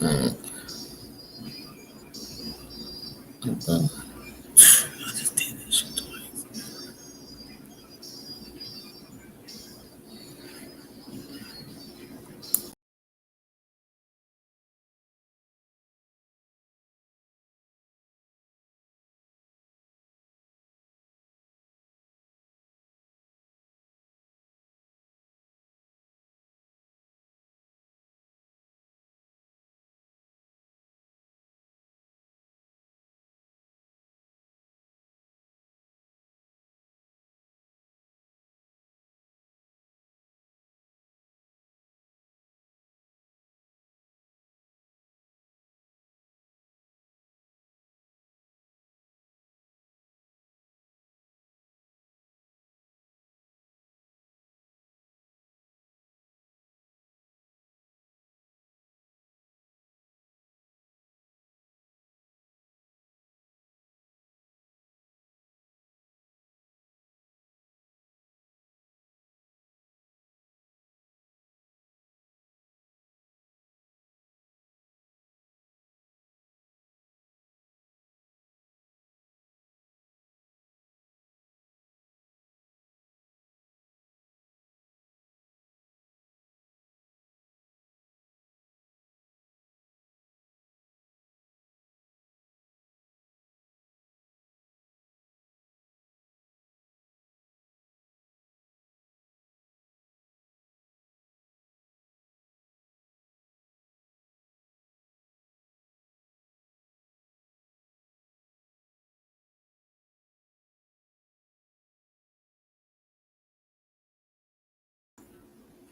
Mm. Okay. I just did this shit twice.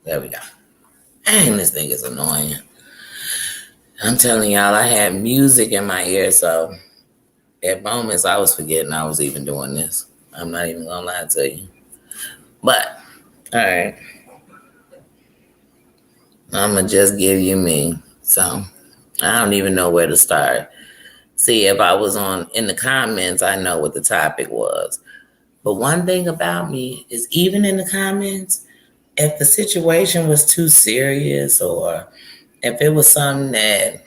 There we go. Dang, this thing is annoying. I'm telling y'all, I had music in my ear, so at moments I was forgetting I was even doing this. I'm not even gonna lie to you. But all right, I'm gonna just give you me. So I don't even know where to start. See, if I was on in the comments, I know what the topic was. But one thing about me is, even in the comments, if the situation was too serious or if it was something that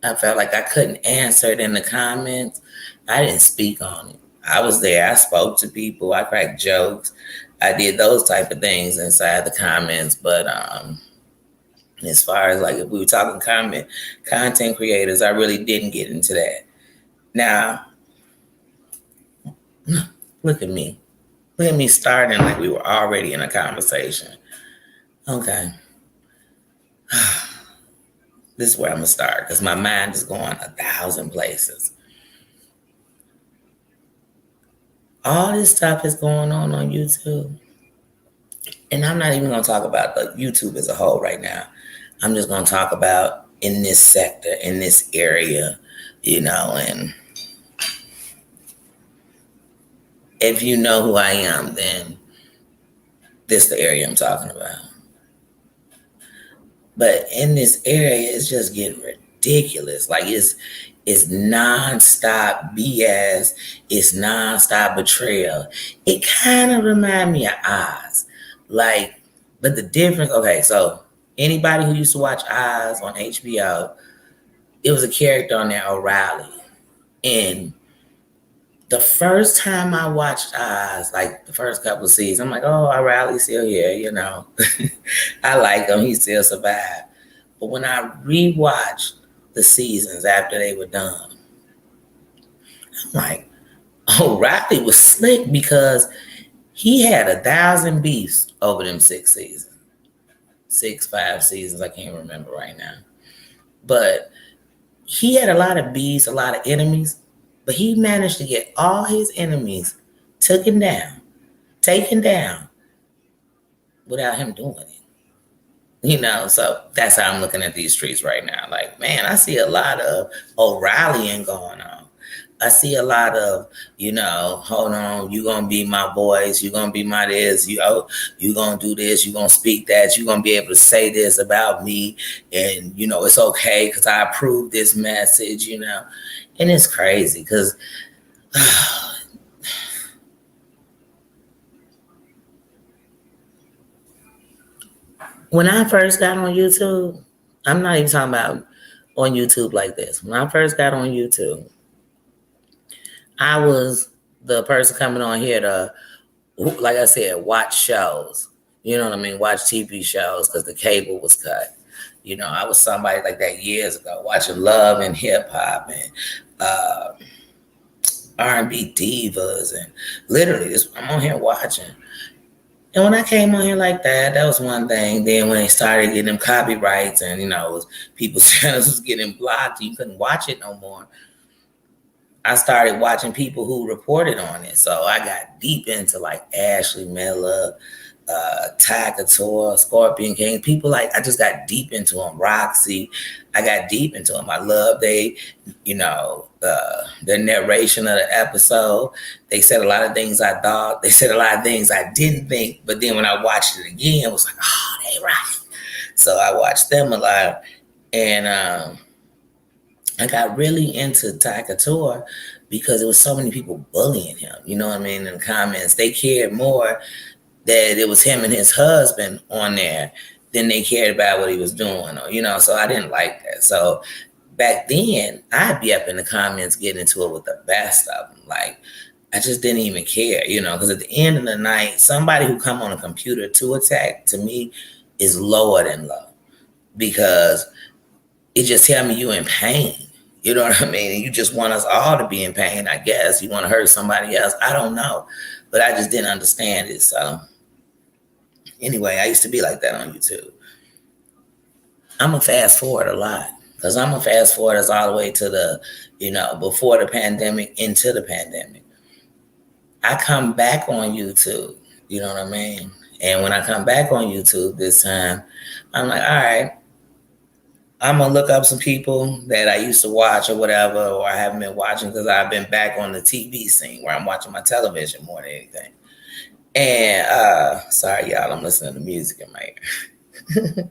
I felt like I couldn't answer it in the comments, I didn't speak on it. I was there. I spoke to people. I cracked jokes. I did those type of things inside the comments. But as far as like if we were talking content creators, I really didn't get into that. Now, look at me. Look at me starting like we were already in a conversation. Okay, this is where I'm gonna start because my mind is going 1,000 places. All this stuff is going on YouTube. And I'm not even going to talk about the YouTube as a whole right now. I'm just going to talk about in this sector, in this area, and if you know who I am, then this is the area I'm talking about. But in this area, it's just getting ridiculous. Like it's nonstop BS. It's nonstop betrayal. It kind of reminds me of Oz. Like, but the difference, okay, so anybody who used to watch Oz on HBO, it was a character on there, O'Reilly. And the first time I watched Oz, like the first couple of seasons, I'm like, oh, O'Reilly's still here. I like him. He still survived. But when I rewatched the seasons after they were done, I'm like, O'Reilly was slick because he had 1,000 beefs over them 6 seasons. 5 seasons, I can't remember right now. But he had a lot of beefs, a lot of enemies, but he managed to get all his enemies taken down without him doing it. So that's how I'm looking at these streets right now. Like, man, I see a lot of O'Reillying going on. I see a lot of, hold on, you gonna be my voice, you gonna be my this, you gonna do this, you gonna speak that, you gonna be able to say this about me, and it's okay because I approve this message. And it's crazy because when I first got on YouTube, I'm not even talking about on YouTube like this. When I first got on YouTube, I was the person coming on here to, like I said, watch shows. You know what I mean? Watch TV shows because the cable was cut. You know, I was somebody like that years ago, watching Love and Hip Hop and uh, R&B divas, and literally, this I'm on here watching. And when I came on here like that, that was one thing. Then when they started getting them copyrights, and people's channels was getting blocked, you couldn't watch it no more. I started watching people who reported on it. So I got deep into like Ashley Miller, Ty Couture, Scorpion King. People like, I just got deep into them. Roxy, I got deep into them. I love the narration of the episode. They said a lot of things I thought. They said a lot of things I didn't think. But then when I watched it again, it was like, oh, they right. So I watched them a lot. And I got really into Ty Couture because there was so many people bullying him. You know what I mean? In the comments, they cared more that it was him and his husband on there than they cared about what he was doing. So I didn't like that. So back then, I'd be up in the comments getting into it with the best of them. Like, I just didn't even care, because at the end of the night, somebody who come on a computer to attack, to me, is lower than love because it just tell me you in pain. You know what I mean? And you just want us all to be in pain, I guess. You want to hurt somebody else. I don't know. But I just didn't understand it. So anyway, I used to be like that on YouTube. I'm a fast forward a lot because I'm a fast forward us all the way to the, before the pandemic, into the pandemic. I come back on YouTube. You know what I mean? And when I come back on YouTube this time, I'm like, all right, I'm gonna look up some people that I used to watch or whatever, or I haven't been watching because I've been back on the TV scene where I'm watching my television more than anything. And sorry y'all, I'm listening to music in my ear.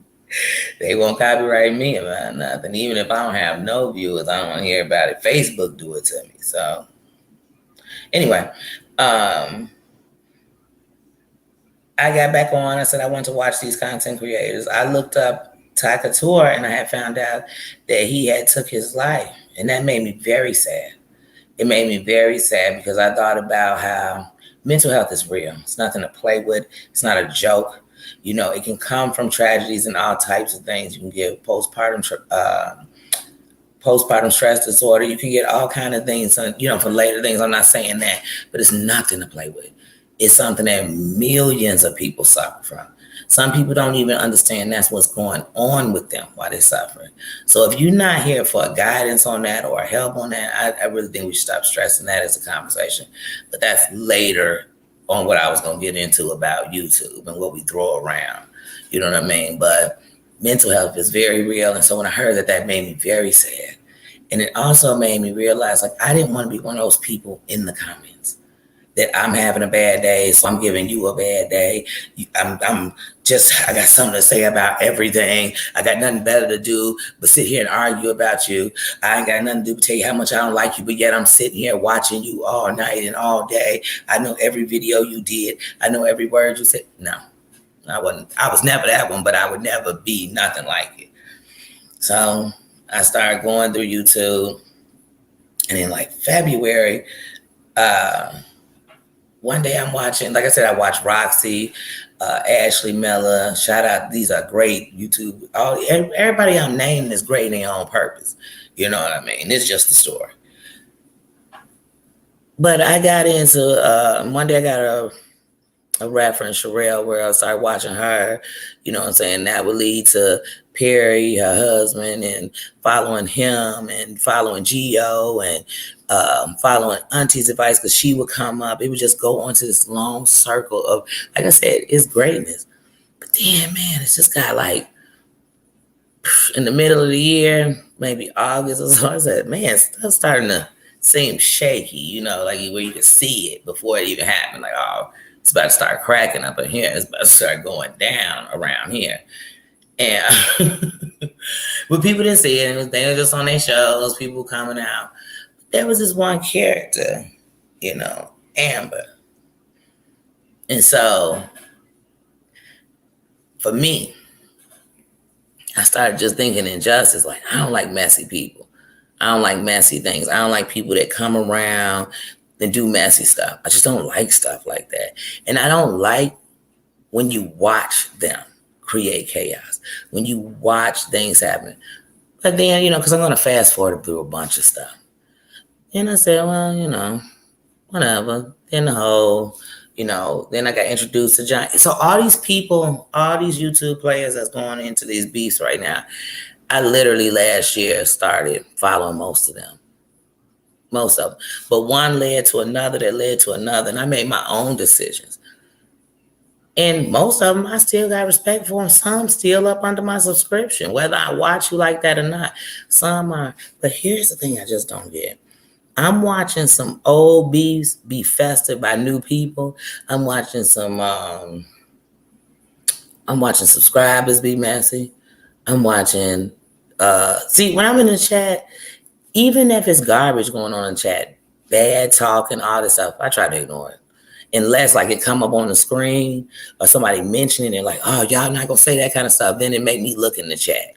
They won't copyright me about nothing. Even if I don't have no viewers, I don't want to hear about it. Facebook do it to me. So anyway, I got back on. I said I want to watch these content creators. I looked up Ty Couture and I had found out that he had took his life. And that made me very sad. It made me very sad because I thought about how mental health is real. It's nothing to play with. It's not a joke. It can come from tragedies and all types of things. You can get postpartum stress disorder. You can get all kind of things, for later things. I'm not saying that, but it's nothing to play with. It's something that millions of people suffer from. Some people don't even understand that's what's going on with them while they're suffering. So if you're not here for a guidance on that or help on that, I really think we should stop stressing that as a conversation. But that's later on what I was going to get into about YouTube and what we throw around. You know what I mean? But mental health is very real. And so when I heard that, that made me very sad. And it also made me realize, like, I didn't want to be one of those people in the comments that I'm having a bad day, so I'm giving you a bad day. I got something to say about everything. I got nothing better to do but sit here and argue about you. I ain't got nothing to do but tell you how much I don't like you, but yet I'm sitting here watching you all night and all day. I know every video you did. I know every word you said. No, I wasn't. I was never that one, but I would never be nothing like it. So I started going through YouTube, and in like February, one day I'm watching, like I said, I watch Roxy, Ashley Miller. Shout out, these are great YouTube. Everybody I'm naming is great in their own purpose. You know what I mean? It's just a story. But I got into, one day I got a reference, Sherelle, where I started watching her, you know what I'm saying? That would lead to Perry, her husband, and following him and following Gio and following Auntie's advice because she would come up. It would just go onto this long circle of, like I said, it's greatness. But then, man, it's just got like in the middle of the year, maybe August or so, I said, man, stuff's starting to seem shaky, like where you can see it before it even happened. Like, oh, it's about to start cracking up in here. It's about to start going down around here. And but people didn't see it. They were just on their shows, people coming out. There was this one character, Amber. And so for me, I started just thinking injustice. Like, I don't like messy people. I don't like messy things. I don't like people that come around and do messy stuff. I just don't like stuff like that. And I don't like when you watch them create chaos, when you watch things happen. But then, because I'm going to fast forward through a bunch of stuff. And I said, well, whatever. Then then I got introduced to John. So all these people, all these YouTube players that's going into these beefs right now, I literally last year started following most of them. Most of them. But one led to another that led to another. And I made my own decisions. And most of them, I still got respect for them. Some still up under my subscription, whether I watch you like that or not. Some are. But here's the thing I just don't get. I'm watching some old beefs be festered by new people. I'm watching subscribers be messy. I'm watching, see, when I'm in the chat, even if it's garbage going on in chat, bad talking, all this stuff, I try to ignore it. Unless like it come up on the screen or somebody mentioning it, like, oh, y'all not gonna say that kind of stuff. Then it make me look in the chat.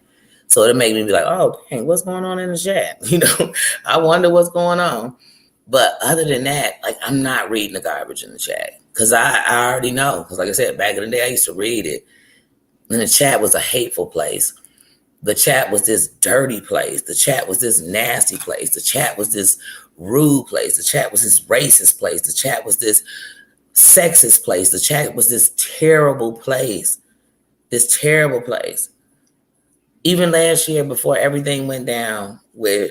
So it made me be like, oh, dang, what's going on in the chat? I wonder what's going on. But other than that, like, I'm not reading the garbage in the chat because I already know. Because like I said, back in the day, I used to read it. And the chat was a hateful place. The chat was this dirty place. The chat was this nasty place. The chat was this rude place. The chat was this racist place. The chat was this sexist place. The chat was this terrible place. This terrible place. Even last year, before everything went down with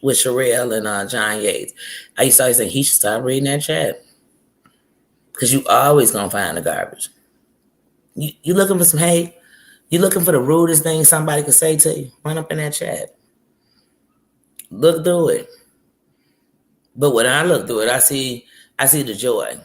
Sherelle and John Yates, I used to always think he should stop reading that chat because you always gonna find the garbage. You looking for some hate? You looking for the rudest thing somebody could say to you? Run up in that chat. Look through it. But when I look through it, I see the joy.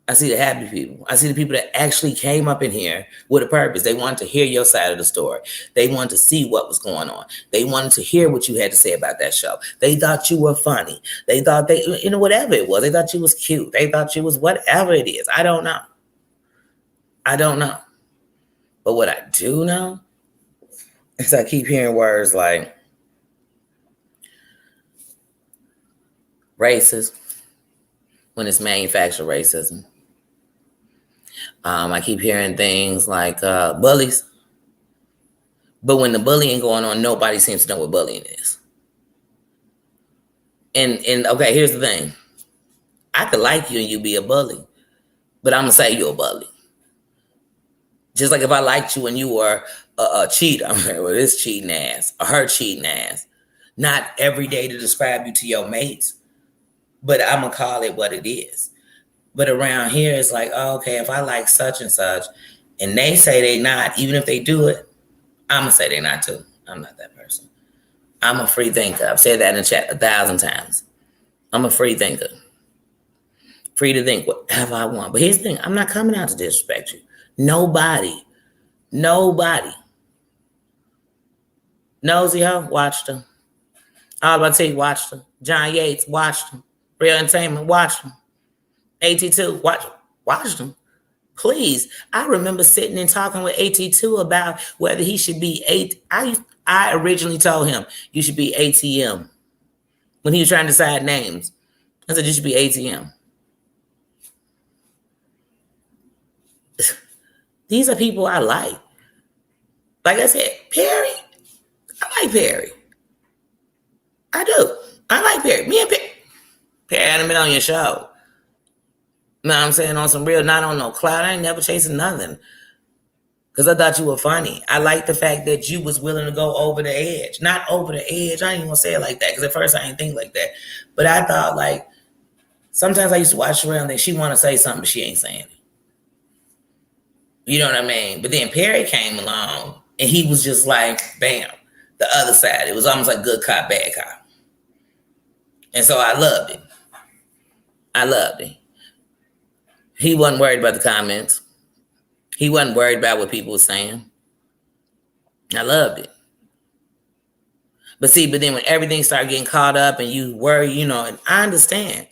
I see the happy people. I see the people that actually came up in here with a purpose. They wanted to hear your side of the story. They wanted to see what was going on. They wanted to hear what you had to say about that show. They thought you were funny. They thought whatever it was. They thought you was cute. They thought you was whatever it is. I don't know. But what I do know is I keep hearing words like racist when it's manufactured racism. I keep hearing things like bullies. But when the bullying going on, nobody seems to know what bullying is. And okay, here's the thing. I could like you and you be a bully, but I'm going to say you're a bully. Just like if I liked you and you were a cheater, I'm like, well, this cheating ass or her cheating ass. Not every day to describe you to your mates, but I'm going to call it what it is. But around here, it's like, oh, okay, if I like such and such, and they say they not, even if they do it, I'm going to say they not too. I'm not that person. I'm a free thinker. I've said that in the chat 1,000 times. I'm a free thinker. Free to think whatever I want. But here's the thing. I'm not coming out to disrespect you. Nobody. Nosy Ho, watched them. All about to tell you, watched them. John Yates, watched them. Real Entertainment, watched them. AT2, watched them. Please. I remember sitting and talking with AT2 about whether he should be I originally told him you should be ATM when he was trying to decide names. I said you should be ATM. These are people I like. Like I said, Perry. I like Perry. I do. I like Perry. Me and Perry. Perry hadn't been on your show. You know what I'm saying? On some real, not on no cloud. I ain't never chasing nothing. Because I thought you were funny. I like the fact that you was willing to go over the edge. Not over the edge. I ain't even gonna say it like that. Because at first I didn't think like that. But I thought like, sometimes I used to watch Sherelle and think she want to say something, but she ain't saying it. You know what I mean? But then Perry came along and he was just like, bam, the other side. It was almost like good cop, bad cop. And so I loved it. He wasn't worried about the comments. He wasn't worried about what people were saying. I loved it. But then when everything started getting caught up and you worry, and I understand.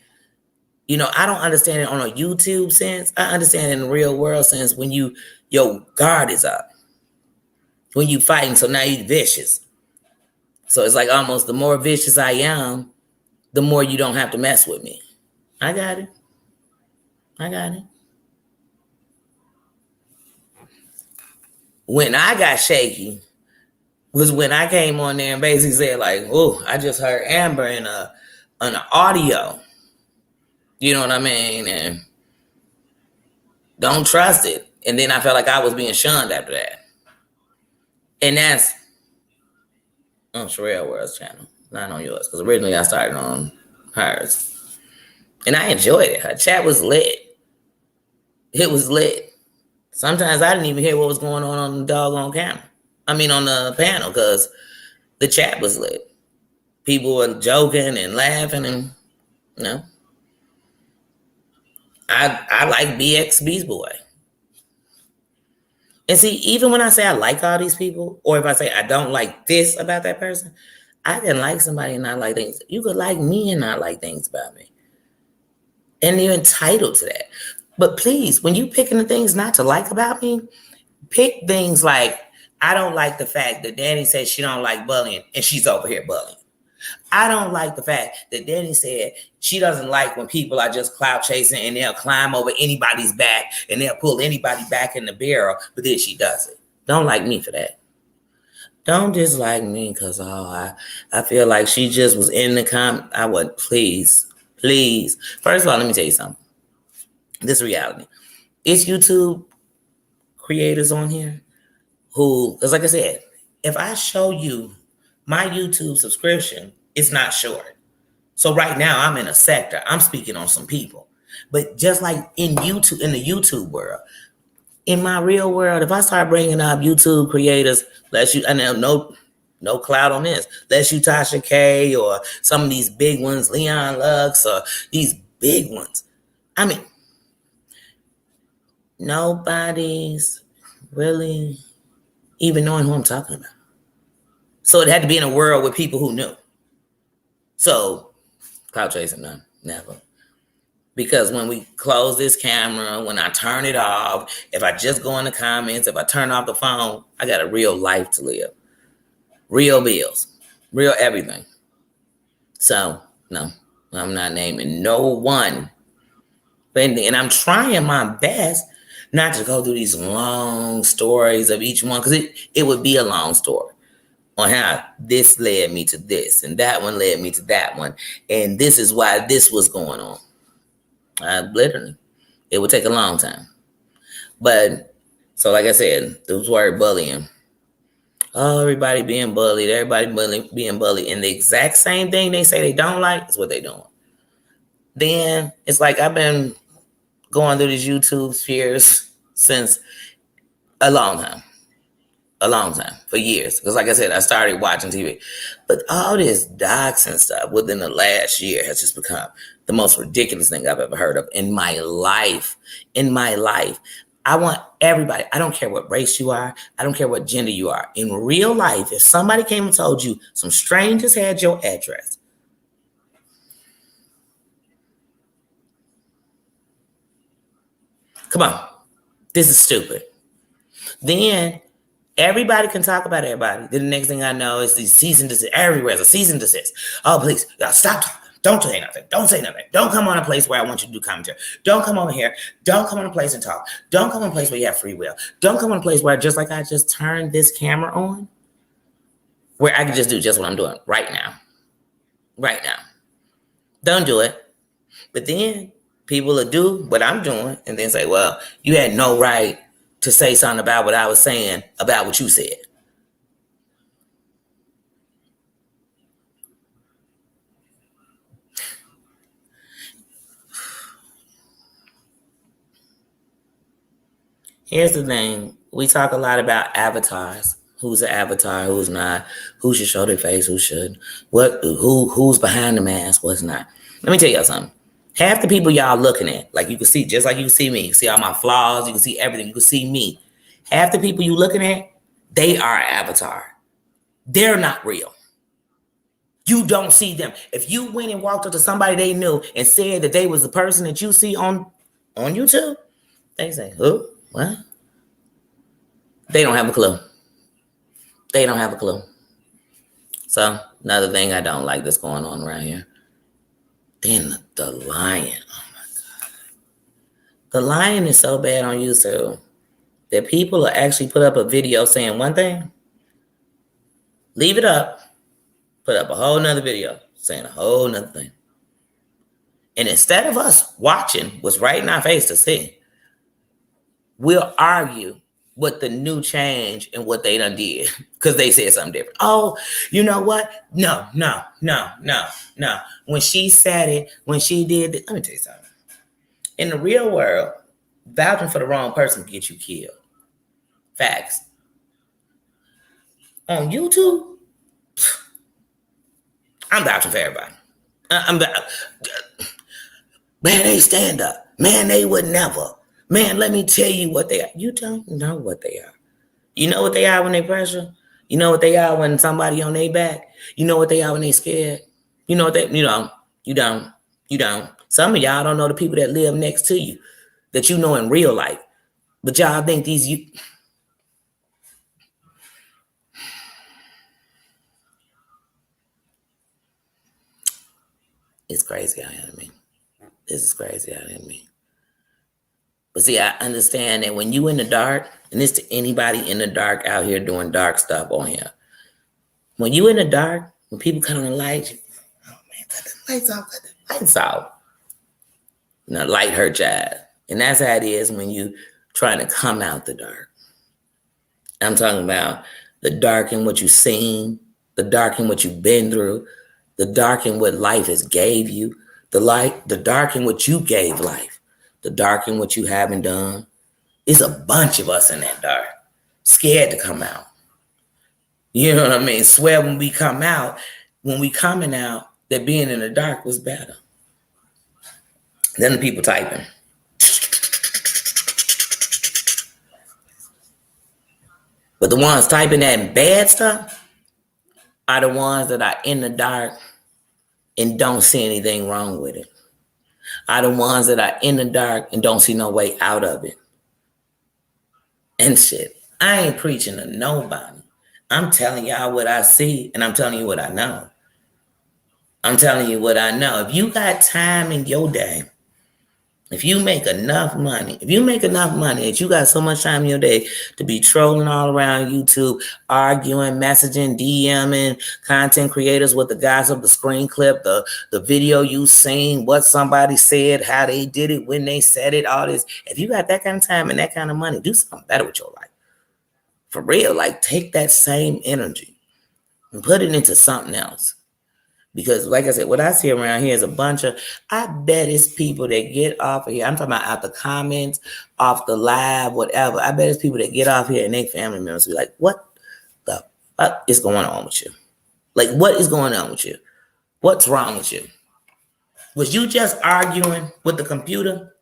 I don't understand it on a YouTube sense. I understand it in the real world sense when your guard is up. when you fighting. So now you vicious. So it's like almost the more vicious I am, the more you don't have to mess with me. I got it. I got it. When I got shaky was when I came on there and basically said like, "Oh, I just heard Amber in an audio." You know what I mean? And don't trust it. And then I felt like I was being shunned after that. And that's on Sherelle World's channel, not on yours. Because originally I started on hers. And I enjoyed it. Her chat was lit. It was lit. Sometimes I didn't even hear what was going on the doggone camera. I mean, on the panel, because the chat was lit. People were joking and laughing, and you know, I like BX Beast Boy. And see, even when I say I like all these people, or if I say I don't like this about that person, I can like somebody and not like things. You could like me and not like things about me. And you're entitled to that. But please, when you picking the things not to like about me, pick things like, I don't like the fact that Danny said she don't like bullying and she's over here bullying. I don't like the fact that Danny said she doesn't like when people are just clout chasing and they'll climb over anybody's back and they'll pull anybody back in the barrel, but then she does it. Don't like me for that. Don't dislike me because, I feel like she just was in the comment. I would, please. First of all, let me tell you something. This reality. It's YouTube creators on here who, because like I said, if I show you my YouTube subscription, it's not short. So right now I'm in a sector. I'm speaking on some people. But just like in YouTube, in the YouTube world, in my real world, if I start bringing up YouTube creators, I know no cloud on this. Let's you Tasha K or some of these big ones, Leon Lux or these big ones. I mean, nobody's really even knowing who I'm talking about. So it had to be in a world with people who knew. So cloud chasing, none, never. Because when we close this camera, when I turn it off, if I just go in the comments, if I turn off the phone, I got a real life to live. Real bills, real everything. So, no, I'm not naming no one. And I'm trying my best not to go through these long stories of each one, because it would be a long story on how this led me to this and that one led me to that one. And this is why this was going on. Literally, it would take a long time. But, so like I said, this word bullying. Oh, everybody being bullied, being bullied. And the exact same thing they say they don't like is what they're doing. Then it's like I've been going through these YouTube spheres since a long time, for years. Because like I said, I started watching TV. But all this docs and stuff within the last year has just become the most ridiculous thing I've ever heard of in my life. I want everybody, I don't care what race you are, I don't care what gender you are. In real life, if somebody came and told you some strangers had your address, come on, this is stupid. Then everybody can talk about everybody. Then the next thing I know is these cease and desist. Everywhere's a cease and desist. Oh, please, stop talking. Don't say nothing. Don't say nothing. Don't come on a place where I want you to do commentary. Don't come over here. Don't come on a place and talk. Don't come on a place where you have free will. Don't come on a place where just like I just turned this camera on, where I can just do just what I'm doing right now. Right now. Don't do it. But then people will do what I'm doing and then say, well, you had no right to say something about what I was saying about what you said. Here's the thing. We talk a lot about avatars. Who's an avatar, who's not, who should show their face, who should, who's behind the mask, what's not. Let me tell y'all something. Half the people y'all looking at, like you can see, just like you can see me, you can see all my flaws, you can see everything, you can see me. Half the people you looking at, they are an avatar. They're not real. You don't see them. If you went and walked up to somebody they knew and said that they was the person that you see on YouTube, they say, who? What? They don't have a clue. They don't have a clue. So another thing I don't like that's going on around here. Then the lion. The lion is so bad on YouTube that people will actually put up a video saying one thing, leave it up, put up a whole nother video saying a whole nother thing. And instead of us watching what's right in our face to see, we'll argue with the new change and what they done did because they said something different. Oh, you know what? No. When she said it, when she did it, let me tell you something. In the real world, vouching for the wrong person can get you killed. Facts. On YouTube, I'm vouching for everybody. Man, they stand up. Man, they would never. Man, let me tell you what they are. You don't know what they are. You know what they are when they pressure? You know what they are when somebody on their back? You know what they are when they scared? You know what they, you don't. Some of y'all don't know the people that live next to you that you know in real life. But y'all think it's crazy out here to me. This is crazy out here to me. But see, I understand that when you in the dark, and this to anybody in the dark out here doing dark stuff on here. When you in the dark, when people cut on the lights, oh man, cut the lights off, cut the lights off. Light hurt your eyes. And that's how it is when you trying to come out the dark. I'm talking about the dark in what you've seen, the dark in what you've been through, the dark in what life has gave you, the dark in what you gave life, the dark in what you haven't done. It's a bunch of us in that dark, scared to come out. You know what I mean? Swear when we coming out, that being in the dark was better. Then the people typing. But the ones typing that bad stuff are the ones that are in the dark and don't see anything wrong with it. Are the ones that are in the dark and don't see no way out of it. And shit, I ain't preaching to nobody. I'm telling y'all what I see, and I'm telling you what I know. I'm telling you what I know. If you got time in your day, if you make enough money that you got so much time in your day to be trolling all around YouTube, arguing, messaging, DMing, content creators with the guys of the screen clip, the video you seen, what somebody said, how they did it, when they said it, all this. If you got that kind of time and that kind of money, do something better with your life. For real, like take that same energy and put it into something else. Because like I said, what I see around here is a bunch of, I bet it's people that get off of here. I'm talking about out the comments, off the live, whatever. I bet it's people that get off here and their family members be like, what the fuck is going on with you? Like, what is going on with you? What's wrong with you? Was you just arguing with the computer?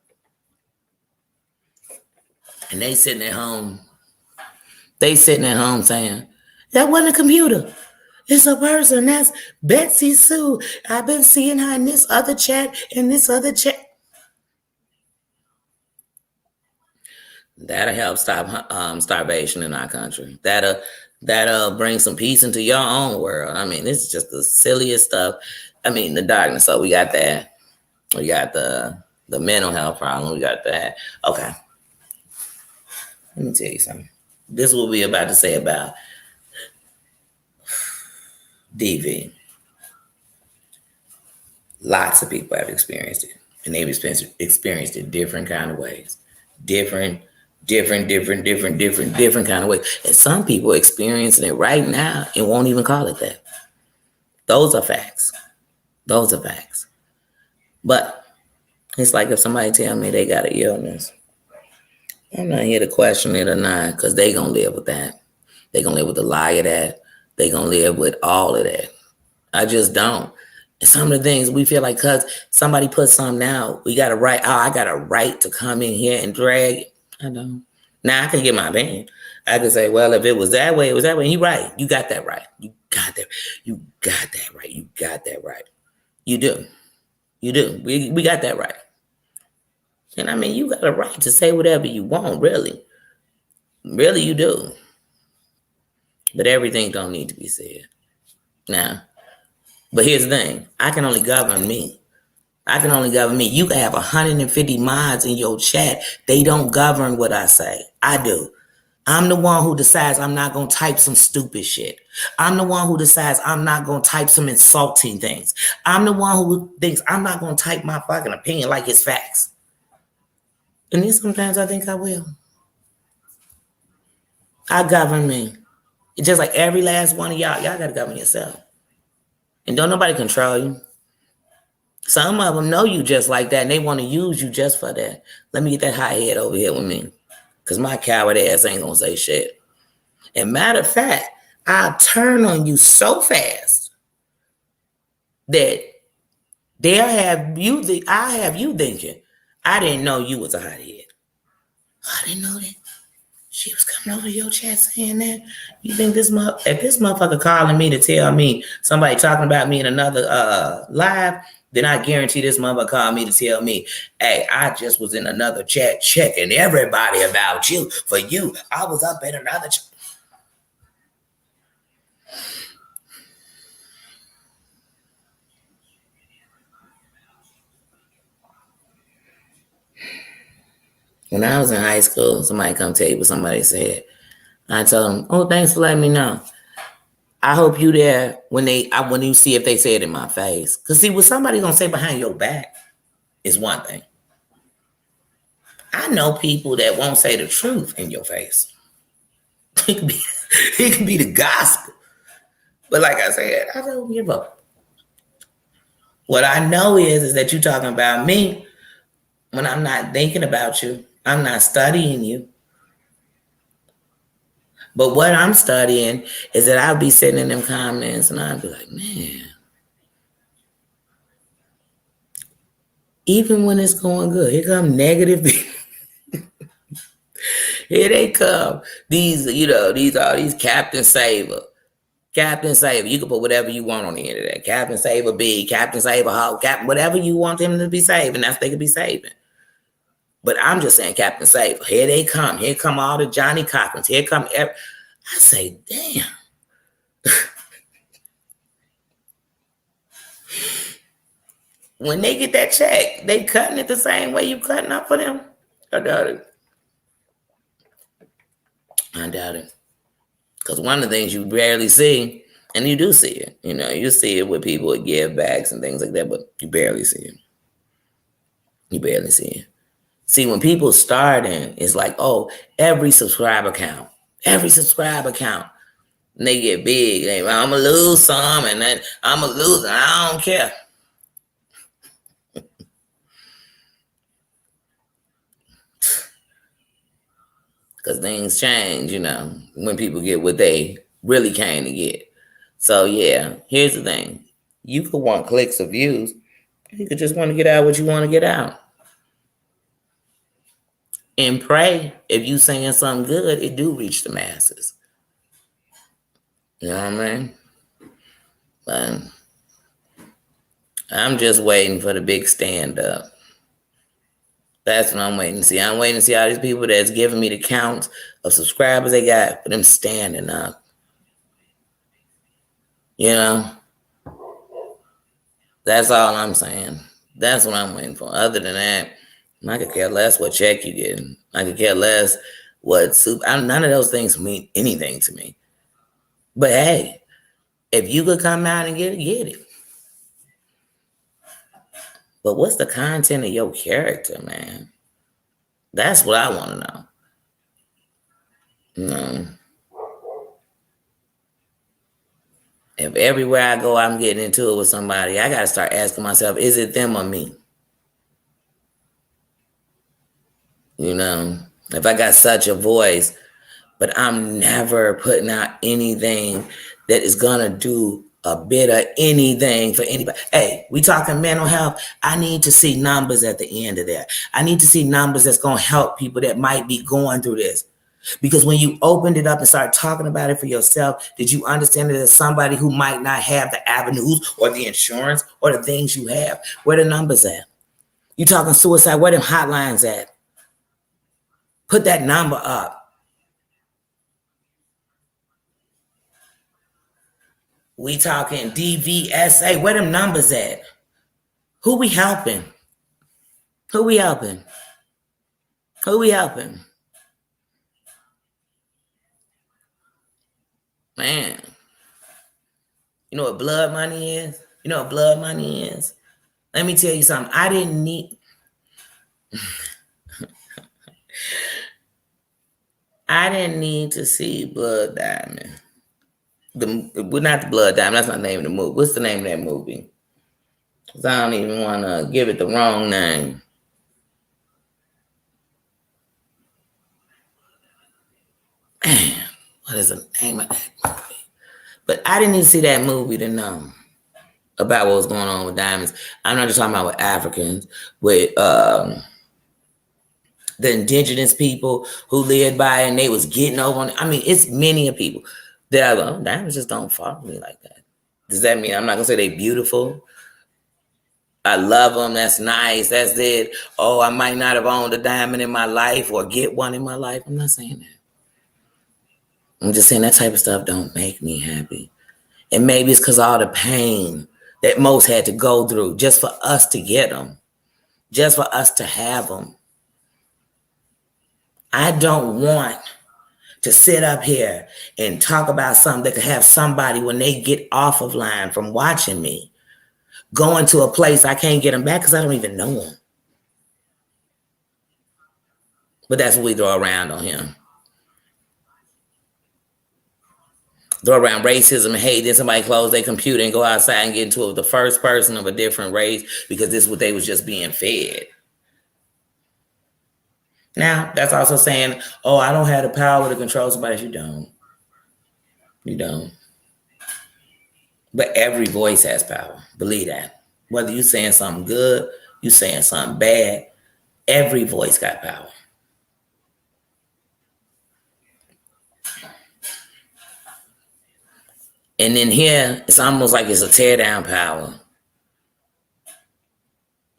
And they sitting at home saying, that wasn't a computer. It's a person. That's Betsy Sue. I've been seeing her in this other chat, That'll help stop starvation in our country. That'll bring some peace into your own world. I mean, this is just the silliest stuff. I mean, the darkness. So we got that. We got the mental health problem. We got that. Okay. Let me tell you something. This is what we're about to say about DV. Lots of people have experienced it, and they've experienced it different kind of ways. Different kind of ways. And some people are experiencing it right now and won't even call it that. Those are facts. But it's like if somebody tell me they got an illness, I'm not here to question it or not, because they gonna live with that. They gonna live with the lie of that. They gonna live with all of that. I just don't. And some of the things we feel like, because somebody put something out, we got a right. Oh, I got a right to come in here and drag it. I don't. Now I can get my opinion. I can say, well, if it was that way, it was that way. And you're right. You got that right. You got that right. You do. We got that right. And I mean, you got a right to say whatever you want, really. Really, you do. But everything don't need to be said. Now, but here's the thing. I can only govern me. I can only govern me. You can have 150 mods in your chat. They don't govern what I say. I do. I'm the one who decides I'm not going to type some stupid shit. I'm the one who decides I'm not going to type some insulting things. I'm the one who thinks I'm not going to type my fucking opinion like it's facts. And then sometimes I think I will. I govern me. It's just like every last one of y'all got to govern yourself. And don't nobody control you. Some of them know you just like that, and they want to use you just for that. Let me get that hot head over here with me, because my coward ass ain't going to say shit. And matter of fact, I'll turn on you so fast that I have you thinking, I didn't know you was a hothead. I didn't know that. She was coming over to your chat saying that. You think if this motherfucker calling me to tell me somebody talking about me in another live, then I guarantee this motherfucker called me to tell me, hey, I just was in another chat checking everybody about you. For you, I was up in another chat. When I was in high school, somebody come tell you what somebody said. I tell them, oh, thanks for letting me know. I hope you there when you see if they say it in my face. Because see, what somebody gonna say behind your back is one thing. I know people that won't say the truth in your face. It can be the gospel. But like I said, I don't give up. What I know is that you're talking about me when I'm not thinking about you. I'm not studying you. But what I'm studying is that I'll be sitting in them comments and I'll be like, man, even when it's going good, here come negative people. Here they come. These Captain Saver. Captain Saver. You can put whatever you want on the end of that. Captain Saver B, Captain Saver Hulk, Captain, whatever you want them to be saving, that's what they could be saving. But I'm just saying Captain Saver. Here they come. Here come all the Johnny Cochran's. Here come I say, damn. When they get that check, they cutting it the same way you cutting up for them? I doubt it. I doubt it. Because one of the things you barely see, and you do see it, you see it with people with give backs and things like that, but you barely see it. You barely see it. See, when people starting, it's like, oh, every subscriber count. Every subscriber count. And they get big. I'm going to lose some, and then I'm going to lose, and I don't care. Because things change, when people get what they really came to get. So, yeah, here's the thing. You could want clicks or views. You could just want to get out what you want to get out. And pray, if you saying something good, it do reach the masses. You know what I mean? But I'm just waiting for the big stand up. That's what I'm waiting to see. I'm waiting to see all these people that's giving me the count of subscribers they got for them standing up. That's all I'm saying. That's what I'm waiting for. Other than that, I could care less what check you get. I could care less what soup. None of those things mean anything to me. But hey, if you could come out and get it. But what's the content of your character, man? That's what I want to know. If everywhere I go, I'm getting into it with somebody, I got to start asking myself, is it them or me? If I got such a voice, but I'm never putting out anything that is going to do a bit of anything for anybody. Hey, we talking mental health. I need to see numbers at the end of that. I need to see numbers that's going to help people that might be going through this. Because when you opened it up and started talking about it for yourself, did you understand that there's somebody who might not have the avenues or the insurance or the things you have? Where the numbers at? You talking suicide, where them hotlines at? Put that number up. We talking DVSA. Where them numbers at? Who we helping? Who we helping? Who we helping? Man, you know what blood money is? You know what blood money is? Let me tell you something. I didn't need to see Blood Diamond. Not the Blood Diamond. That's not the name of the movie. What's the name of that movie? Because I don't even want to give it the wrong name. Man, what is the name of that movie? But I didn't even see that movie to know about what was going on with diamonds. I'm not just talking about with Africans, with the indigenous people who lived by it and they was getting over on it. I mean, it's many of people that are like, diamonds just don't follow me like that. Does that mean I'm not gonna say they beautiful? I love them. That's nice. That's it. Oh, I might not have owned a diamond in my life or get one in my life. I'm not saying that. I'm just saying that type of stuff don't make me happy. And maybe it's because all the pain that most had to go through just for us to get them, just for us to have them. I don't want to sit up here and talk about something that could have somebody, when they get off of line from watching me, going to a place I can't get them back because I don't even know them. But that's what we throw around on him. Throw around racism and hate. Then somebody close their computer and go outside and get into it with the first person of a different race because this is what they was just being fed. Now, that's also saying, oh, I don't have the power to control somebody. You don't. You don't. But every voice has power. Believe that. Whether you're saying something good, you're saying something bad, every voice got power. And then here, it's almost like it's a tear down power.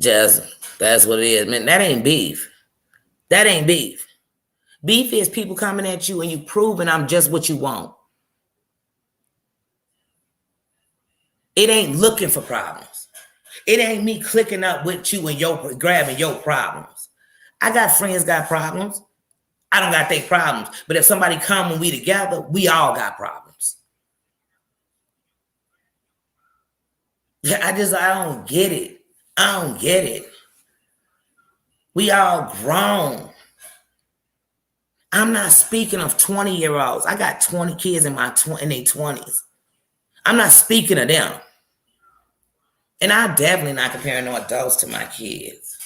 Just, that's what it is. Man, that ain't beef. That ain't beef. Beef is people coming at you and you proving I'm just what you want. It ain't looking for problems. It ain't me clicking up with you and grabbing your problems. I got friends got problems. I don't got their problems. But if somebody come and we together, we all got problems. I don't get it. I don't get it. We all grown. I'm not speaking of 20-year-olds. I got 20 kids in their 20s. I'm not speaking of them. And I'm definitely not comparing no adults to my kids.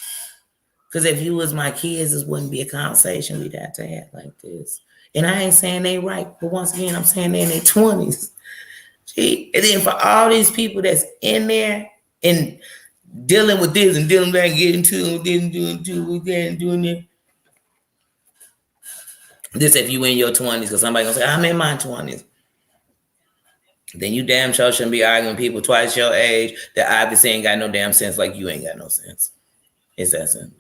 Because if you was my kids, this wouldn't be a conversation we'd have to have like this. And I ain't saying they right. But once again, I'm saying they're in their 20s. See? And then for all these people that's in there and dealing with this and dealing with that and getting to doing it. This if you in your 20s, because somebody gonna say, I'm in my 20s. Then you damn sure shouldn't be arguing with people twice your age that obviously ain't got no damn sense like you ain't got no sense. It's that simple.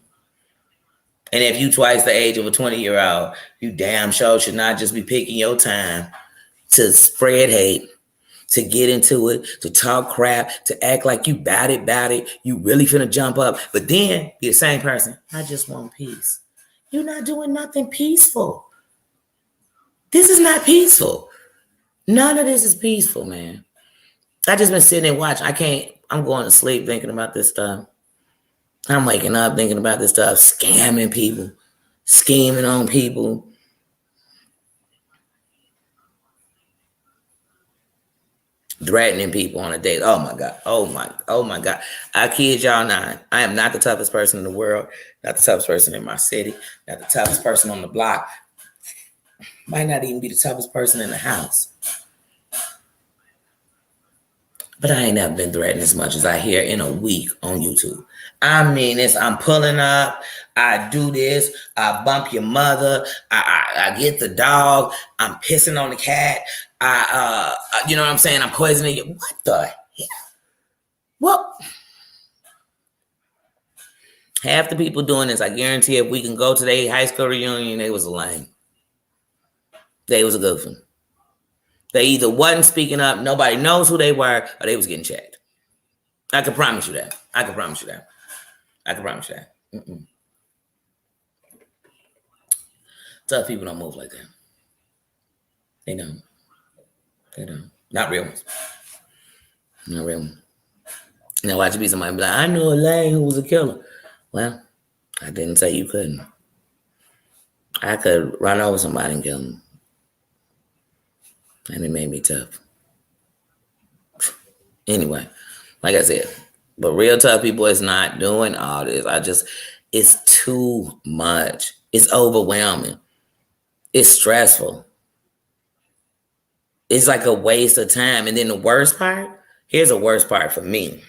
And if you twice the age of a 20-year-old, you damn sure should not just be picking your time to spread hate, to get into it, to talk crap, to act like you bout it. You really finna jump up. But then be the same person. I just want peace. You're not doing nothing peaceful. This is not peaceful. None of this is peaceful, man. I just been sitting and watching. I'm going to sleep thinking about this stuff. I'm waking up thinking about this stuff, scamming people, scheming on people. Threatening people on a date. Oh my God. Oh my God. I kid y'all not. I am not the toughest person in the world, not the toughest person in my city, not the toughest person on the block. Might not even be the toughest person in the house. But I ain't never been threatened as much as I hear in a week on YouTube. I mean, I'm pulling up. I do this. I bump your mother. I get the dog. I'm pissing on the cat. You know what I'm saying? I'm poisoning you. What the hell? Well, half the people doing this, I guarantee if we can go to their high school reunion, they was a lame. They was a good one. They either wasn't speaking up, nobody knows who they were, or they was getting checked. I can promise you that. I can promise you that. I can promise you that. Tough people don't move like that. They don't. They don't. Not real ones. Not real ones. Now watch it be somebody be like, I knew a lame who was a killer. Well, I didn't say you couldn't. I could run over somebody and kill them. And it made me tough. Anyway, like I said, but real tough people is not doing all this. It's too much. It's overwhelming. It's stressful. It's like a waste of time. And then the worst part, here's the worst part for me.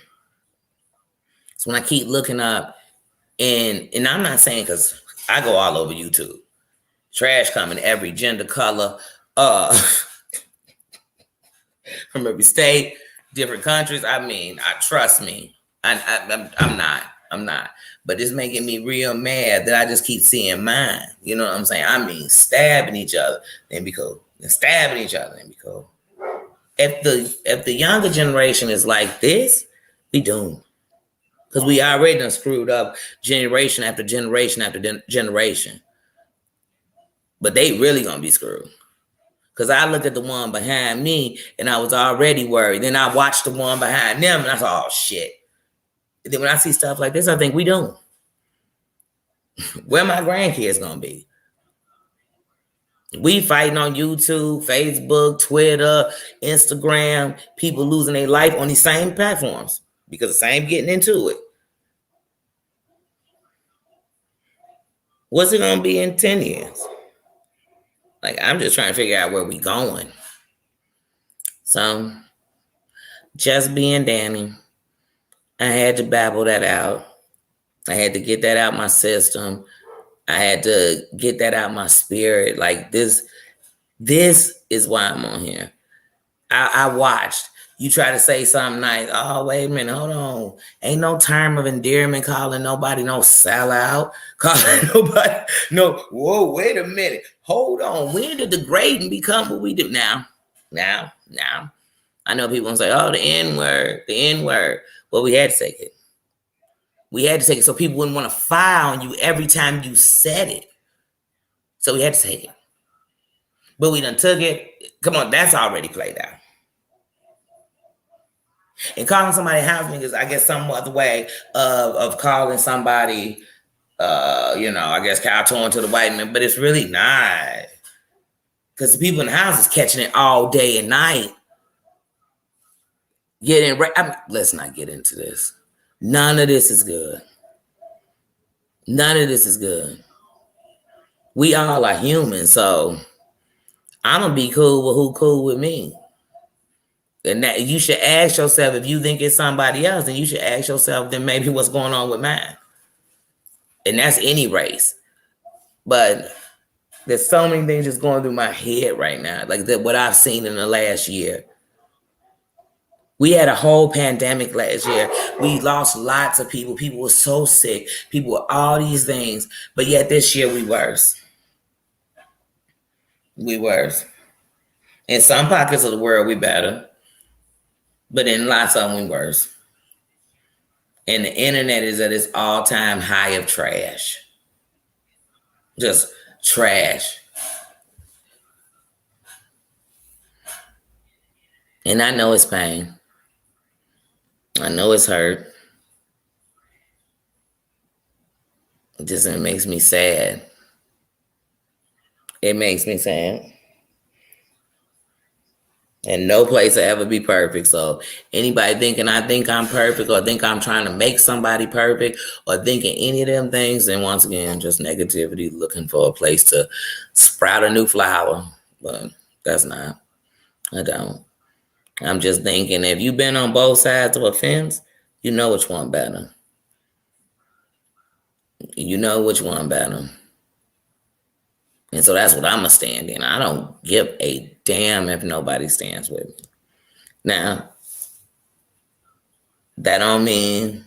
It's when I keep looking up, and I'm not saying because I go all over YouTube. Trash coming every gender, color, from every state, different countries. I mean, trust me, I'm not. But it's making me real mad that I just keep seeing mine. You know what I'm saying? I mean, stabbing each other, then be cool. Then stabbing each other, then be cool. If the younger generation is like this, we doomed. Because we already done screwed up generation after generation after generation. But they really gonna be screwed. Because I looked at the one behind me and I was already worried. Then I watched the one behind them and I thought, oh shit. And then when I see stuff like this, I think we don't. Where my grandkids gonna be? We fighting on YouTube, Facebook, Twitter, Instagram, people losing their life on these same platforms because the same getting into it. What's it gonna be in 10 years? Like, I'm just trying to figure out where we going. So, just being Danny, I had to babble that out. I had to get that out my system. I had to get that out my spirit. Like, this is why I'm on here. I watched. You try to say something nice. Oh, wait a minute. Hold on. Ain't no term of endearment calling nobody no sellout. Calling nobody no, whoa, wait a minute. Hold on. When did degrading become what we do now? Now. I know people gonna say, oh, the N-word. Well, we had to take it. We had to take it so people wouldn't want to fire on you every time you said it. So we had to take it. But we done took it. Come on, that's already played out. And calling somebody house niggas, I guess some other way of calling somebody, I guess kowtowing to the white man, but it's really not. Because the people in the house is catching it all day and night. Let's not get into this. None of this is good. None of this is good. We all are human, so I'm going to be cool with who cool with me. And that you should ask yourself, if you think it's somebody else, then you should ask yourself, then maybe what's going on with mine. And that's any race. But there's so many things just going through my head right now, like what I've seen in the last year. We had a whole pandemic last year. We lost lots of people. People were so sick. People were all these things. But yet this year we worse. We worse. In some pockets of the world, we better. But in lots of them, we worse. And the internet is at its all-time high of trash. Just trash. And I know it's pain. I know it's hurt. It makes me sad. It makes me sad. And no place will ever be perfect. So anybody thinking I think I'm perfect or think I'm trying to make somebody perfect or thinking any of them things, then once again, just negativity, looking for a place to sprout a new flower. But that's not. I don't. I'm just thinking if you've been on both sides of a fence, you know which one better. You know which one better. And so that's what I'm going to stand in. I don't give a damn if nobody stands with me. Now, that don't mean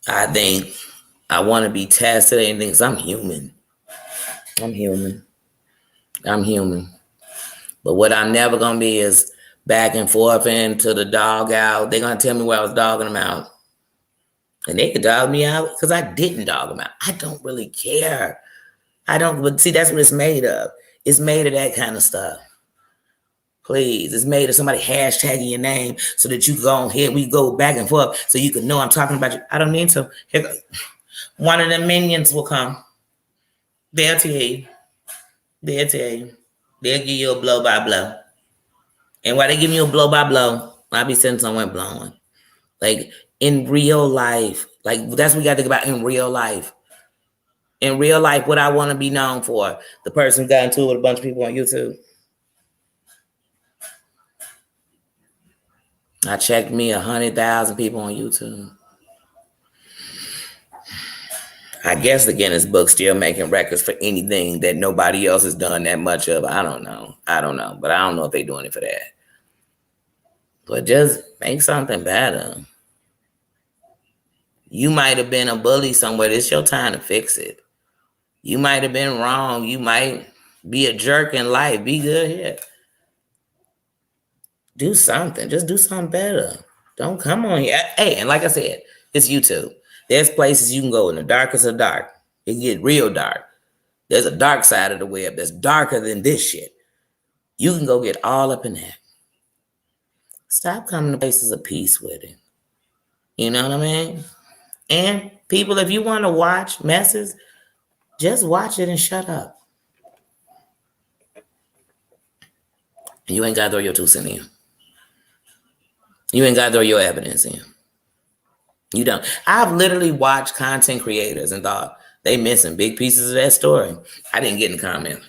I think I want to be tested or anything, because I'm human. I'm human. But what I'm never gonna be is back and forth into the dog out. They're gonna tell me where I was dogging them out. And they could dog me out because I didn't dog them out. I don't really care. I don't, but see, that's what it's made of. It's made of that kind of stuff. Please, it's made of somebody hashtagging your name so that you can go on here. We go back and forth so you can know I'm talking about you. I don't need to. Here, one of the minions will come. They'll tell you. They'll tell you. They'll give you a blow by blow. And while they give you a blow by blow, I'll be sitting somewhere blowing. Like in real life, like that's what we got to think about in real life. In real life, what I want to be known for, the person who got into it with a bunch of people on YouTube. I checked me 100,000 people on YouTube. I guess the Guinness Book still making records for anything that nobody else has done that much of. I don't know. But I don't know if they're doing it for that. But just make something better. You might have been a bully somewhere. It's your time to fix it. You might have been wrong. You might be a jerk in life. Be good here. Do something. Just do something better. Don't come on here. Hey, and like I said, it's YouTube. There's places you can go in the darkest of dark. It can get real dark. There's a dark side of the web that's darker than this shit. You can go get all up in that. Stop coming to places of peace with it. You know what I mean? And people, if you want to watch messes, just watch it and shut up. You ain't got to throw your 2 cents in. You ain't got to throw your evidence in. You don't. I've literally watched content creators and thought they missing big pieces of that story. I didn't get in the comment.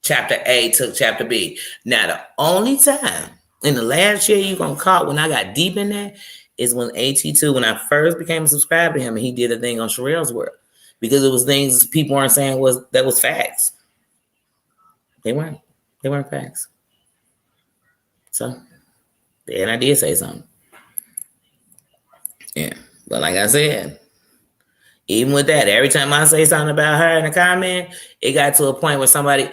Chapter A took chapter B. Now, the only time in the last year you're going to caught when I got deep in that is when AT2, when I first became a subscriber to him, and he did a thing on Sherelle's World. Because it was things people weren't saying that was facts. They weren't. They weren't facts. So, and I did say something. Yeah. But like I said, even with that, every time I say something about her in a comment, it got to a point where somebody,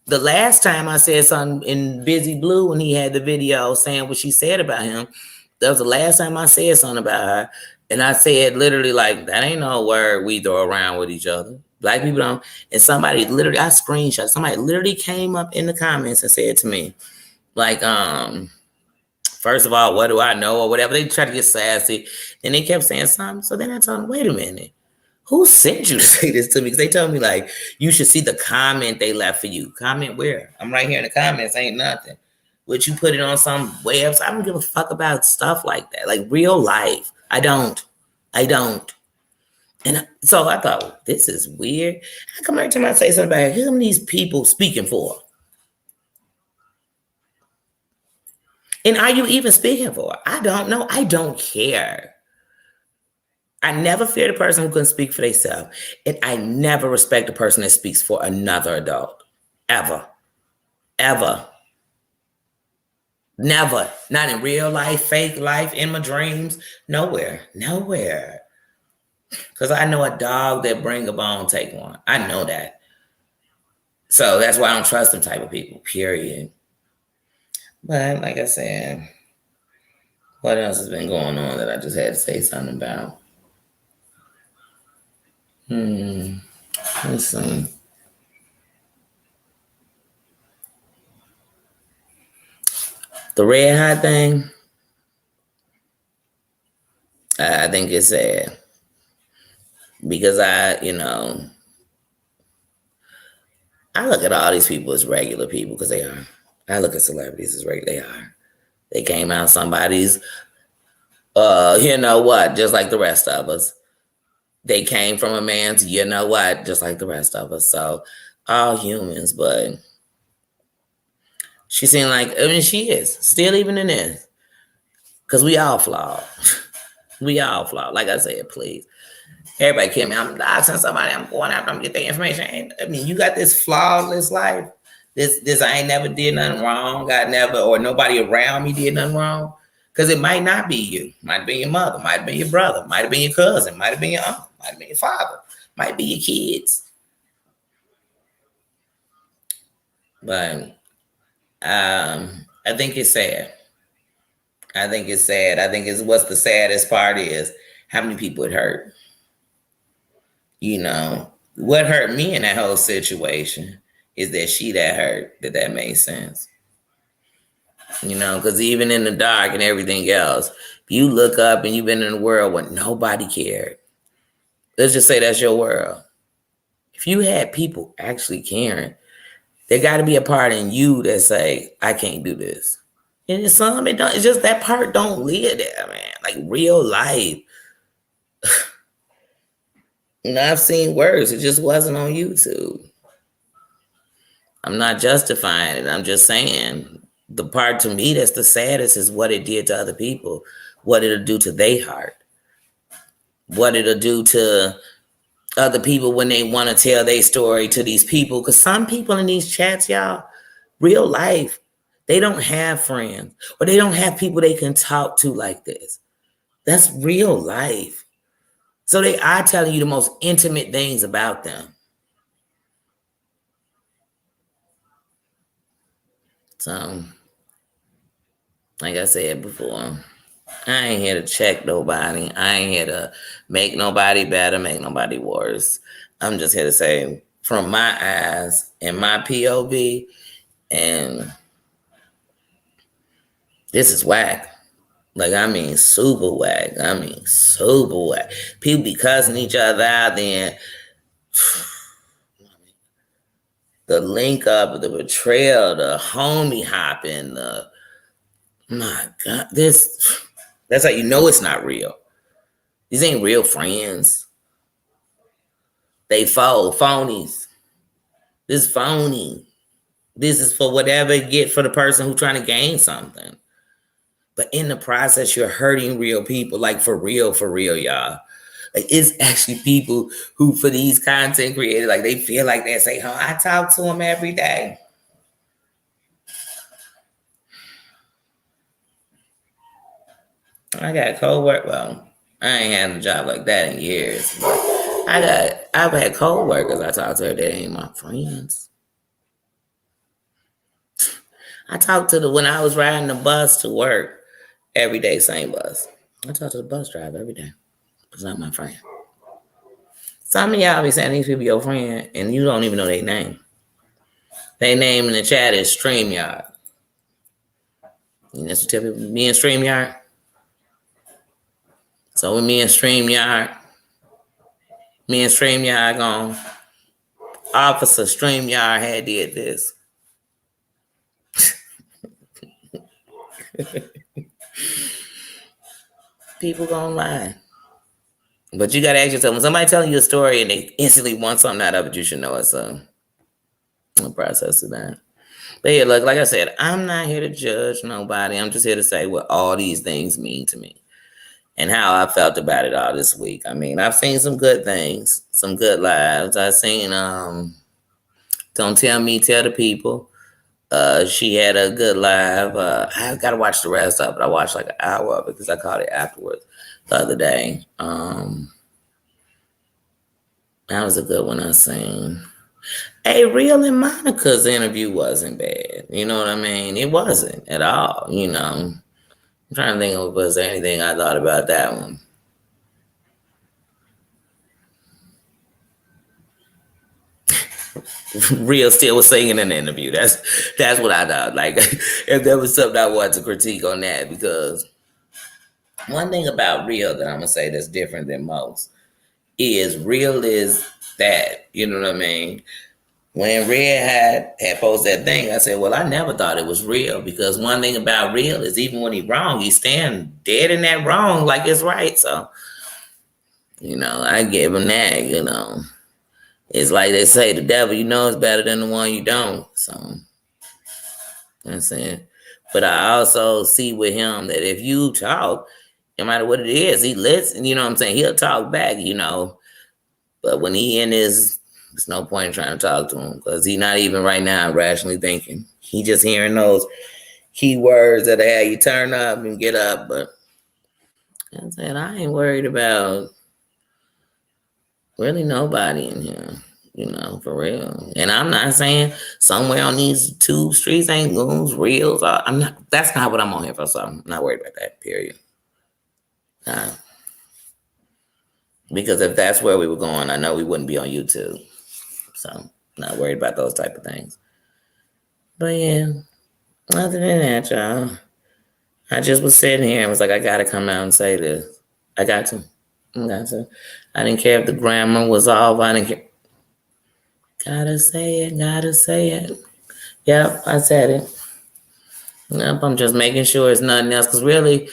the last time I said something in Busy Blue when he had the video saying what she said about him, that was the last time I said something about her. And I said literally like, that ain't no word we throw around with each other. Black people don't. And somebody literally, I screenshot, somebody literally came up in the comments and said to me, like, first of all, what do I know or whatever. They tried to get sassy. And they kept saying something. So then I told them, wait a minute. Who sent you to say this to me? Because they told me, like, you should see the comment they left for you. Comment where? I'm right here in the comments. Ain't nothing. Would you put it on some website? I don't give a fuck about stuff like that. Like real life. I don't. And so I thought, well, this is weird. How come every time I say something about who are these people speaking for? And are you even speaking for? I don't know. I don't care. I never fear the person who can speak for themselves. And I never respect the person that speaks for another adult. Ever. Ever. Never. Not in real life, fake life, in my dreams. Nowhere. Nowhere. Because I know a dog that bring a bone, take one. I know that. So that's why I don't trust them type of people, period. But like I said, what else has been going on that I just had to say something about? Let's see. The red hot thing, I think it's sad. Because I look at all these people as regular people because they are. I look at celebrities as regular. They are. They came out somebody's, just like the rest of us. They came from a man's, just like the rest of us. So all humans, but she seemed like, she is still even in this. Because we all flawed. We all flawed. Like I said, please. Everybody kill me. I'm doxing somebody. I'm going after them to get their information. You got this flawless life. This I ain't never did nothing wrong. Or nobody around me did nothing wrong. Because it might not be you. Might have been your mother. Might have been your brother. Might have been your cousin. Might have been your uncle. Might have been your father. Might be your kids. But I think it's sad. I think it's sad. I think it's what's the saddest part is how many people it hurt. You know, what hurt me in that whole situation is that she that hurt, that made sense. You know, because even in the dark and everything else, if you look up and you've been in a world where nobody cared, let's just say that's your world. If you had people actually caring, there got to be a part in you that say, I can't do this. And in some, it don't. It's just that part don't live there, man. Like real life. You know, I've seen worse. It just wasn't on YouTube. I'm not justifying it. I'm just saying the part to me that's the saddest is what it did to other people, what it'll do to their heart, what it'll do to other people when they want to tell their story to these people. Because some people in these chats, y'all, real life, they don't have friends or they don't have people they can talk to like this. That's real life. So they are telling you the most intimate things about them. So, like I said before, I ain't here to check nobody. I ain't here to make nobody better, make nobody worse. I'm just here to say, from my eyes and my POV, and this is whack. Like, I mean, super whack. I mean, super whack. People be cussing each other out, then the link up, the betrayal, the homie hopping, the my God, that's how you know it's not real. These ain't real friends. They phonies. This is phony. This is for whatever it get for the person who's trying to gain something. But in the process, you're hurting real people, like for real, y'all. Like it's actually people who, for these content creators, like they feel like they say, "Oh, I talk to them every day." I got co-work. Well, I ain't had a job like that in years. But I've had co-workers I talk to that ain't my friends. I talked to when I was riding the bus to work every day, same bus. I talk to the bus driver every day. It's not my friend. Some of y'all be saying these people your friend, and you don't even know their name. Their name in the chat is StreamYard. And that's what tell people, me and StreamYard. So when me and StreamYard gone, Officer StreamYard had did this. People gonna lie. But you gotta ask yourself, when somebody telling you a story and they instantly want something out of it, you should know it's a process of that. But yeah, look, like I said, I'm not here to judge nobody. I'm just here to say what all these things mean to me and how I felt about it all this week. I mean, I've seen some good things, some good lives. I've seen Don't Tell Me, Tell the People. She had a good live. I gotta watch the rest of it. I watched like an hour of it because I caught it afterwards the other day. That was a good one I seen. Hey, Real and Monica's interview wasn't bad. You know what I mean? It wasn't at all, you know. I'm trying to think of was there anything I thought about that one. Real still was singing in the interview. That's what I thought. Like if there was something I wanted to critique on that, because one thing about Real that I'm gonna say that's different than most is Real is that, you know what I mean? When Red had posted that thing, I said, well, I never thought it was real, because one thing about Real is even when he's wrong, he stand dead in that wrong like it's right. So, you know, I give him that, you know. It's like they say, the devil you know is better than the one you don't. So, you know what I'm saying? But I also see with him that if you talk, no matter what it is, he listens, you know what I'm saying? He'll talk back, you know. But when he in his, there's no point in trying to talk to him, because he's not even right now rationally thinking. He just hearing those keywords that have you turn up and get up. But I said, I ain't worried about really nobody in here. For real. And I'm not saying somewhere on these two streets ain't goons, reels. I'm not. That's not what I'm on here for. So I'm not worried about that. Period. Uh, because if that's where we were going, I know we wouldn't be on YouTube. So not worried about those type of things. But yeah, other than that, y'all, I just was sitting here and was like, I gotta come out and say this. I got to. I got to. I didn't care if the grammar was off. I didn't care. Gotta say it. Gotta say it. Yep, I said it. Yep, I'm just making sure it's nothing else. Because really,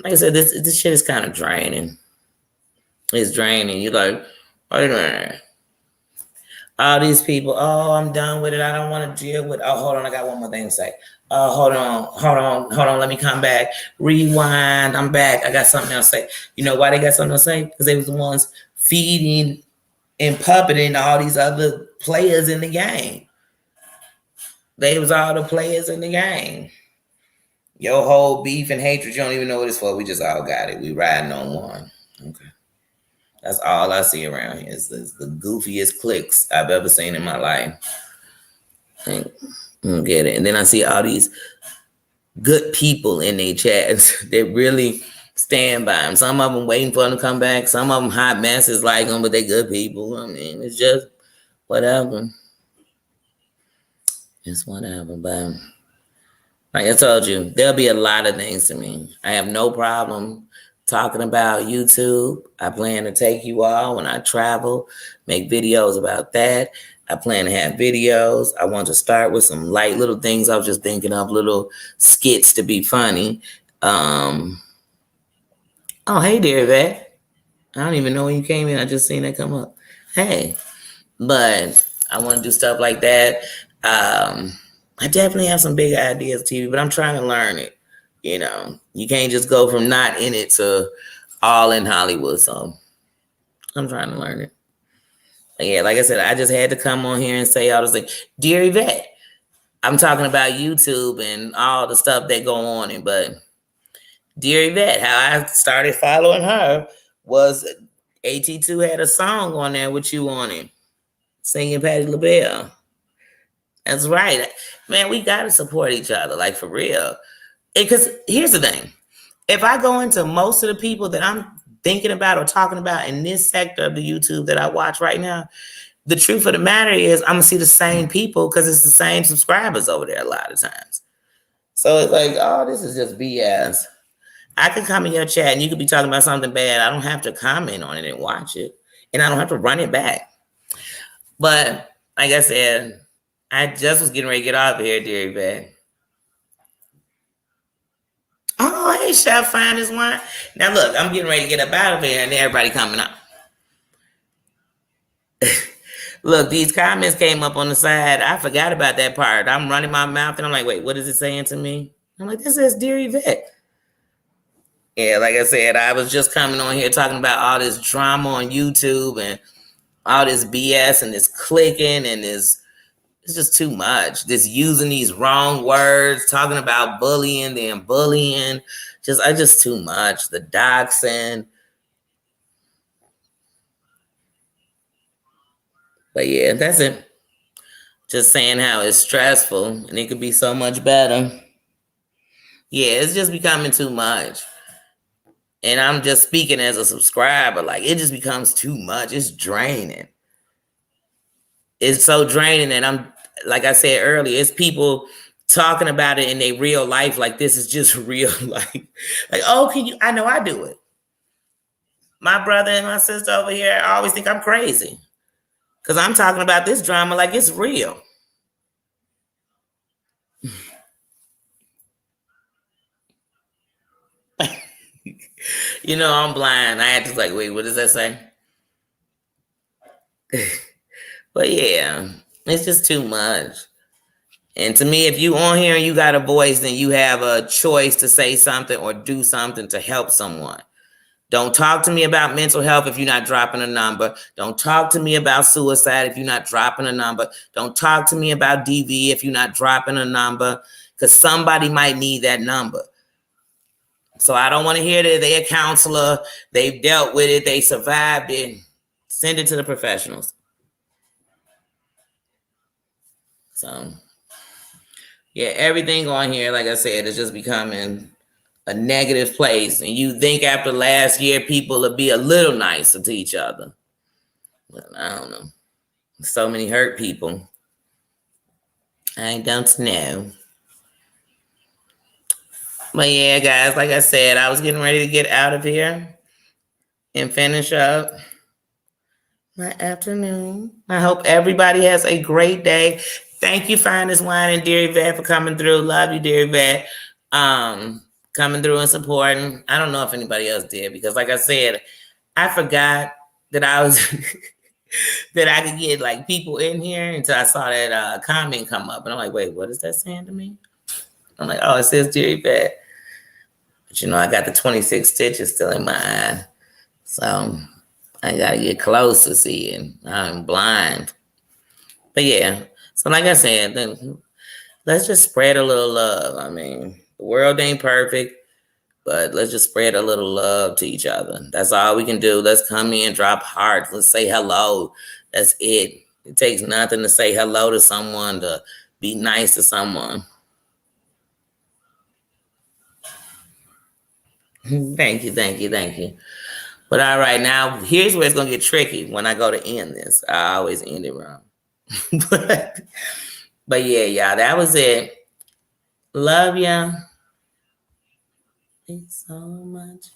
like I said, this shit is kind of draining. It's draining. You're like, wait a minute. All these people, oh, I'm done with it. I don't want to deal with. Oh, hold on, I got one more thing to say. Hold on. Let me come back. Rewind. I'm back. I got something else to say. You know why they got something to say? Because they was the ones feeding and puppeting all these other players in the game. They was all the players in the game. Your whole beef and hatred, you don't even know what it's for. We just all got it. We riding on one. Okay. That's all I see around here. It's the goofiest clicks I've ever seen in my life. I don't get it. And then I see all these good people in their chats that really stand by them. Some of them waiting for them to come back. Some of them hot messes like them, but they good people. I mean, it's just whatever. It's whatever. But like I told you, there'll be a lot of things to me. I have no problem talking about YouTube. I plan to take you all when I travel, make videos about that. I plan to have videos. I want to start with some light little things. I was just thinking of little skits to be funny. Oh, hey there, Vet. I don't even know when you came in. I just seen that come up. Hey. But I want to do stuff like that. I definitely have some big ideas, TV, but I'm trying to learn it. You can't just go from not in it to all in Hollywood. So I'm trying to learn it. But yeah, like I said, I just had to come on here and say all this things. Dear Yvette, I'm talking about YouTube and all the stuff that go on it. But Dear Yvette, how I started following her was AT2 had a song on there with you on it, singing Patti LaBelle. That's right. Man, we got to support each other, like for real. Because here's the thing. If I go into most of the people that I'm thinking about or talking about in this sector of the YouTube that I watch right now, the truth of the matter is I'm going to see the same people because it's the same subscribers over there a lot of times. So it's like, oh, this is just BS. I could come in your chat and you could be talking about something bad. I don't have to comment on it and watch it. And I don't have to run it back. But like I said, I just was getting ready to get off of here, dear Yvette. Oh, hey, Chef Fine as Wine. Now, look, I'm getting ready to get up out of here and everybody coming up. Look, these comments came up on the side. I forgot about that part. I'm running my mouth and I'm like, wait, what is it saying to me? I'm like, this says Dear Yvette. Yeah, like I said, I was just coming on here talking about all this drama on YouTube and all this BS and this clicking and this. It's just too much. Just using these wrong words, talking about bullying, then bullying. Just too much. The doxing. But yeah, that's it. Just saying how it's stressful and it could be so much better. Yeah, it's just becoming too much. And I'm just speaking as a subscriber. Like, it just becomes too much. It's draining. It's so draining that like I said earlier, it's people talking about it in their real life like this is just real life. Like, oh, I know I do it. My brother and my sister over here always think I'm crazy because I'm talking about this drama like it's real. I'm blind. I had to like, wait, what does that say? But yeah, it's just too much. And to me, if you on here and you got a voice, then you have a choice to say something or do something to help someone. Don't talk to me about mental health if you're not dropping a number. Don't talk to me about suicide if you're not dropping a number. Don't talk to me about DV if you're not dropping a number, because somebody might need that number. So I don't want to hear that they're a counselor, they've dealt with it, they survived it. Send it to the professionals. So yeah, everything on here, like I said, is just becoming a negative place. And you think after last year people will be a little nicer to each other. But I don't know. So many hurt people. I don't know. But yeah, guys, like I said, I was getting ready to get out of here and finish up my afternoon. I hope everybody has a great day. Thank you, Finest Wine and Dear Vet, for coming through. Love you, Dear Vet. Coming through and supporting. I don't know if anybody else did because, like I said, I forgot that I was that I could get like people in here until I saw that comment come up, and I'm like, wait, what is that saying to me? I'm like, oh, it says Dear Vet. But I got the 26 stitches still in my eye, so I gotta get close to see it. I'm blind. But yeah, so like I said, then let's just spread a little love. I mean, the world ain't perfect, but let's just spread a little love to each other. That's all we can do. Let's come in, drop hearts. Let's say hello. That's it. It takes nothing to say hello to someone, to be nice to someone. Thank you, thank you, thank you. But all right, now here's where it's gonna get tricky when I go to end this. I always end it wrong. but yeah, y'all, that was it. Love ya. It's so much.